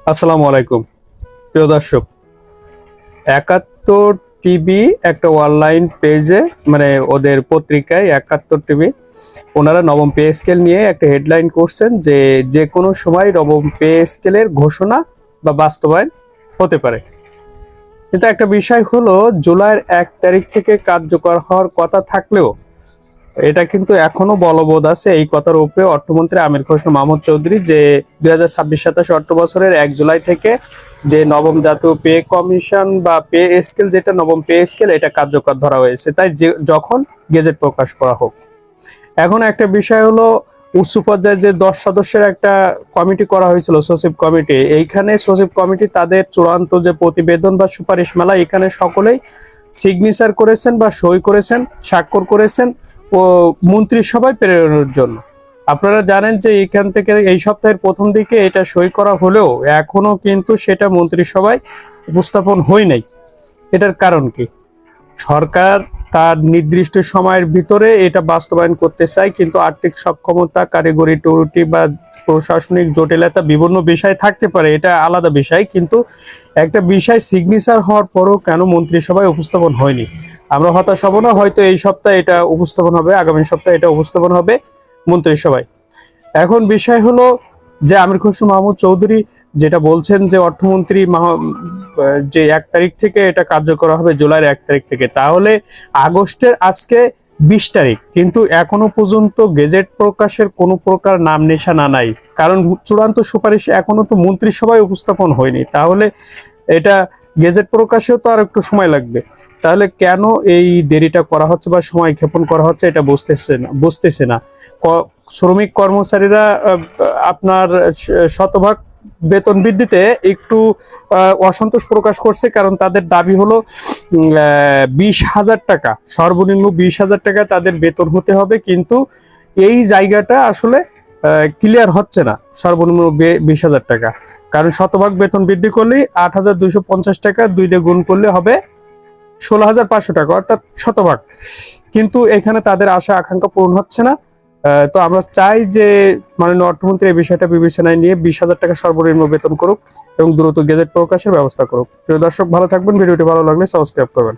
আসসালামু আলাইকুম প্রিয় দর্শক। ৭১ টিভি একটা অনলাইন পেজে, মানে ওদের পত্রিকায় ৭১ টিভি, ওনারা নবম পে স্কেল নিয়ে একটা হেডলাইন করছেন যে যে কোনো সময় নবম পে স্কেলের ঘোষণা বা বাস্তবায়ন হতে পারে। কিন্তু একটা বিষয় হলো, জুলাইয়ের ১ তারিখ থেকে কার্যকর হওয়ার কথা থাকলেও এটা কিন্তু এখনো বলবৎ আছে। এই কথার উপরে অর্থমন্ত্রী আমির খসরু মাহমুদ চৌধুরী যে ২০২৬-২৭ অর্থ বছরের ১ জুলাই থেকে যে নবম জাতীয় পে কমিশন বা পে স্কেল, যেটা নবম পে স্কেল, এটা কার্যকর ধরা হয়েছে, তাই যখন গেজেট প্রকাশ করা হোক। এখন একটা বিষয় হলো, উচ্চ পর্যায়ে যে ১০ সদস্যের একটা কমিটি করা হয়েছিল, সচিব কমিটি, এইখানে সচিব কমিটি তাদের চূড়ান্ত যে প্রতিবেদন বা সুপারিশমালা, এখানে সকলেই সিগনেচার করেছেন বা সই করেছেন, স্বাক্ষর করেছেন ও মন্ত্রিসভায় প্রেরণের জন্য। আপনারা জানেন যে এখান থেকে এই সপ্তাহের প্রথম দিকে এটা সই করা হলেও এখনো কিন্তু সেটা মন্ত্রিসভায় উপস্থাপন হয় নাই। এটার কারণ কি? সরকার তার নির্দিষ্ট সময়ের ভিতরে এটা বাস্তবায়ন করতে চায়, কিন্তু আর্থিক সক্ষমতা, কারিগরি ত্রুটি বা প্রশাসনিক জটিলতা বিভিন্ন বিষয় থাকতে পারে, এটা আলাদা বিষয়। কিন্তু একটা বিষয় সিগনেচার হওয়ার পরও কেন মন্ত্রিসভায় উপস্থাপন হয়নি? আমরা হতাশ হব না, হয়তো এই সপ্তাহে এটা উপস্থাপন হবে, আগামী সপ্তাহে এটা উপস্থাপন হবে মন্ত্রিসভায়। এখন বিষয় হলো যে আমির খসরু মাহমুদ চৌধুরী যেটা বলছেন যে অর্থমন্ত্রী যে ১ তারিখ থেকে এটা কার্যকর হবে, জুলাইয়ের ১ তারিখ থেকে, তাহলে আগস্টের আজকে ২০ তারিখ, কিন্তু এখনো পর্যন্ত গেজেট প্রকাশের কোনো প্রকার নাম নিশানা নাই। কারণ চূড়ান্ত সুপারিশ এখনো তো মন্ত্রিসভায় উপস্থাপন হয়নি। তাহলে এটা গেজেট প্রকাশেও তো আর একটু সময় লাগবে। তাহলে কেন এই দেরিটা করা হচ্ছে বা সময় ক্ষেপণ করা হচ্ছে, এটা বুঝতেছে না। শ্রমিক কর্মচারীরা আপনার শতভাগ বেতন বৃদ্ধিতে একটু অসন্তোষ প্রকাশ করছে, কারণ তাদের দাবি হলো ২০,০০০ টাকা, সর্বনিম্ন ২০,০০০ টাকা তাদের বেতন হতে হবে। কিন্তু এই জায়গাটা আসলে ক্লিয়ার হচ্ছে না, সর্বনিম্ন ২০,০০০ টাকা। কারণ শতভাগ বেতন বৃদ্ধি করলেই ৮,২৫০ টাকা, ২ দিয়ে গুণ করলে হবে ১৬,৫০০ টাকা, অর্থাৎ শতভাগ। কিন্তু এখানে তাদের আশা আকাঙ্ক্ষা পূরণ হচ্ছে না। তো আমরা চাই যে মাননীয় অর্থমন্ত্রী এই বিষয়টা বিবেচনায় নিয়ে ২০,০০০ টাকা সর্বনিম্ন বেতন করুক এবং দ্রুত গেজেট প্রকাশের ব্যবস্থা করুক। প্রিয় দর্শক, ভালো থাকবেন। ভিডিওটি ভালো লাগলে সাবস্ক্রাইব করবেন।